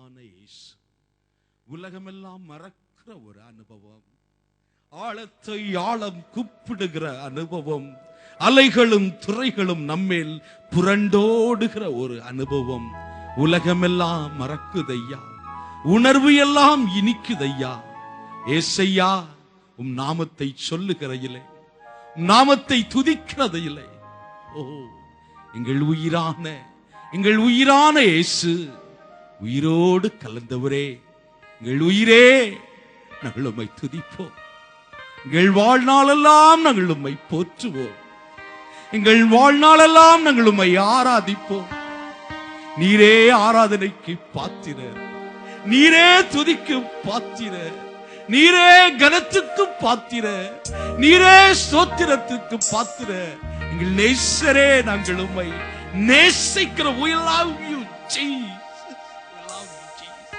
உயிரான இயேசு. உலகமெல்லாம் மறக்கிற ஒரு அனுபவம், ஆழத்தை ஆழம் கூப்பிடுகிற அனுபவம், அலைகளும் துறைகளும் நம்மேல் புரண்டோடுகிற ஒரு அனுபவம். உலகமெல்லாம் மறக்குதையா, உணர்வு எல்லாம் இனிக்குதையா. ஏசையா, உம் நாமத்தை சொல்லுகிறதில்லை, நாமத்தை துதிக்கிறதில்லை. ஓ, எங்கள் உயிரான இயேசு, உயிரோடு கலந்தவரே, எங்கள் உயிரே, நாங்கள் உம்மை துதிப்போம். எங்கள் வாழ்நாளெல்லாம் நாங்கள் உம்மை போற்றுவோம். எங்கள் வாழ்நாளெல்லாம் நாங்கள் உம்மை ஆராதிப்போம். நீரே ஆராதனைக்கு பாத்திரர், நீரே துதிக்கு பாத்திரர், நீரே கனத்துக்கு பாத்திரர், நீரே ஸ்தோத்திரத்துக்கு பாத்திரர். எங்கள் நேசரே, நாங்கள் உம்மை நேசிக்கிற. We love you, Jesus. We love you, Jesus.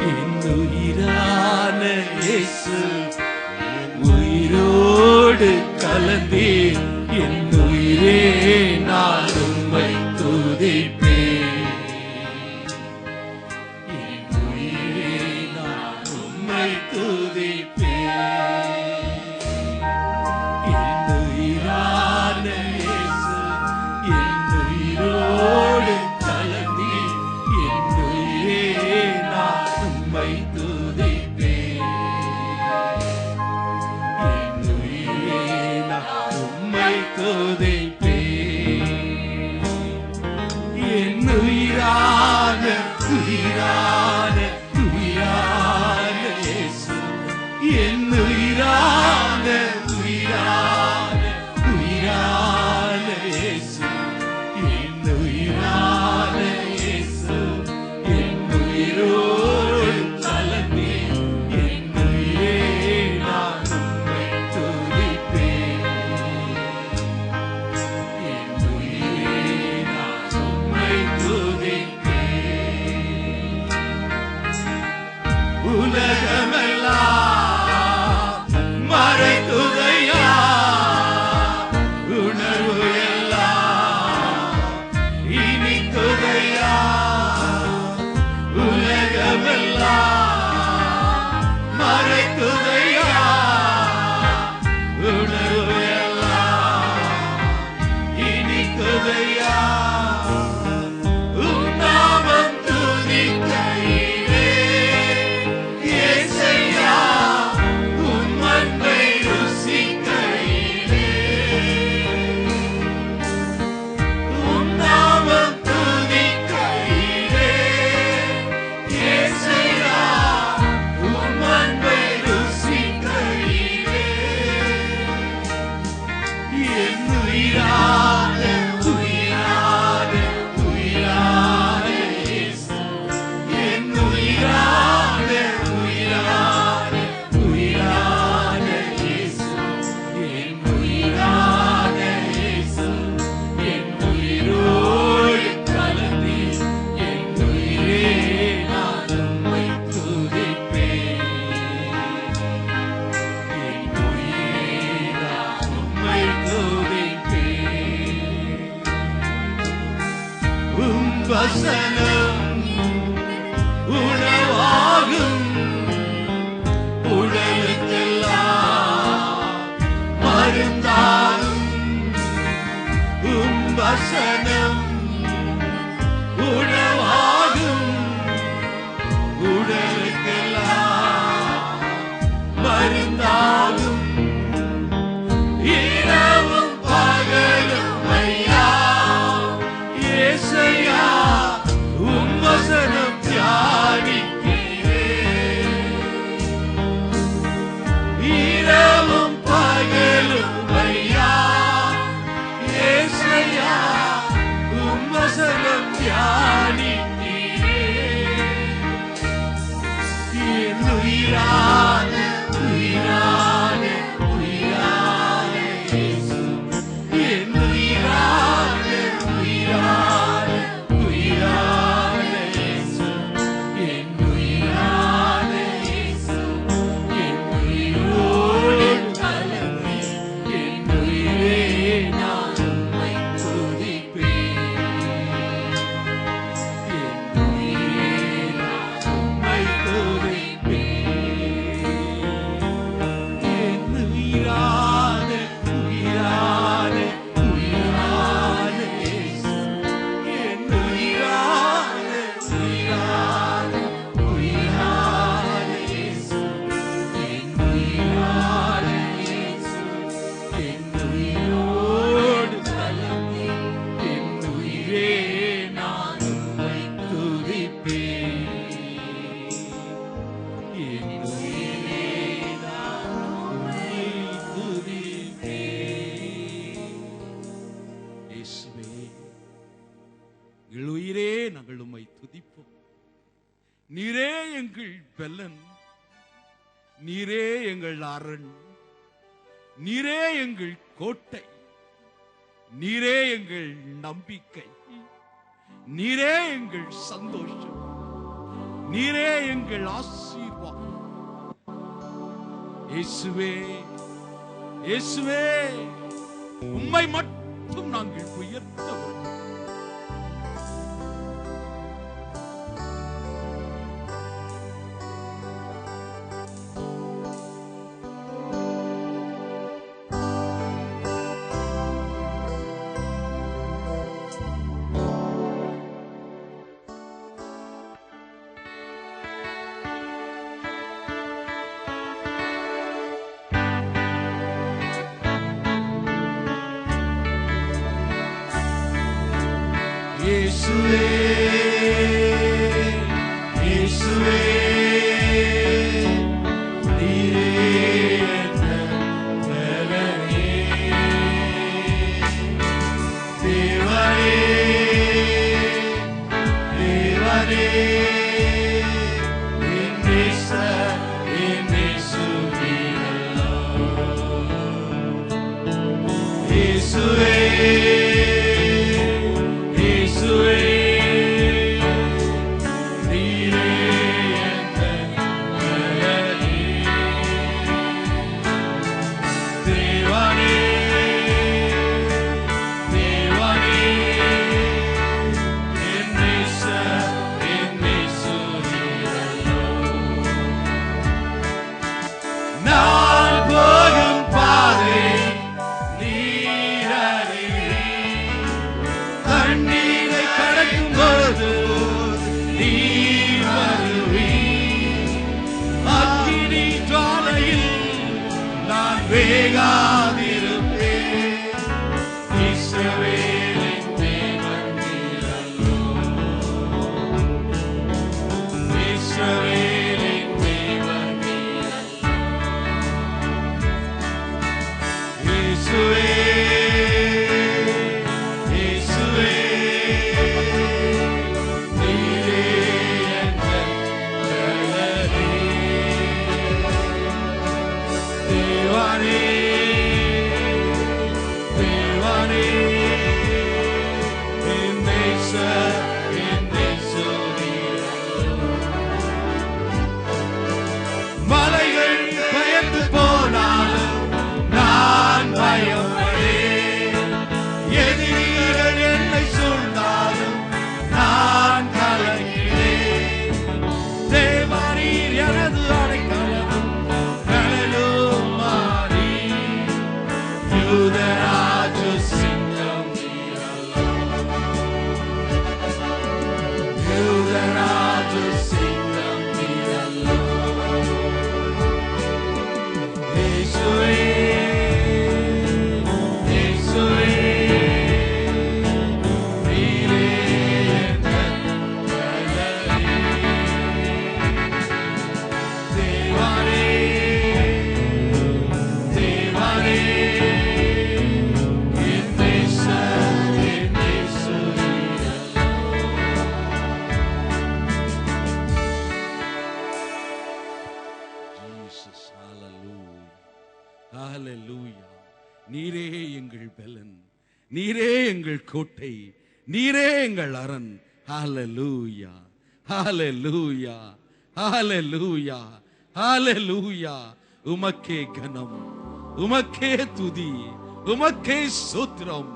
என்னுயிரான இயேசு, உயிரோடு கலந்தே, என்னுயிரே நான் உம்மை துதிப்பேன். வசனம் உணவாகும், உடலுக்கெல்லாம் மருந்தாகும். வசனம் உணவாகும், உடலுக்கெல்லாம் மருந்தாகும். இரவும் பகலும் ஐயா, ஏசையா துதிப்போம். நீரே எங்கள் பெலன், நீரே எங்கள் அரண், நீரே எங்கள் கோட்டை, நீரே எங்கள் நம்பிக்கை, நீரே எங்கள் சந்தோஷம், நீரே எங்கள் ஆசீர்வாதம். இயேசுவே, இயேசுவே, உம்மை மட்டும் நாங்கள் உயர்த்தவும். இயேசுவே, இயேசுவே, நீரே எங்கள் பெலனே. தேவனே, தேவனே, என் நேசர், என் இயேசு நீரல்லோ. இயேசுவே, நீரே எங்கள் பெலன், நீரே எங்கள் கோட்டை, நீரே எங்கள் அரண். ஹல்லேலூயா, ஹல்லேலூயா, ஹல்லேலூயா, ஹல்லேலூயா. உமக்கே கனம், உமக்கே துதி, உமக்கே ஸ்தோத்திரம்.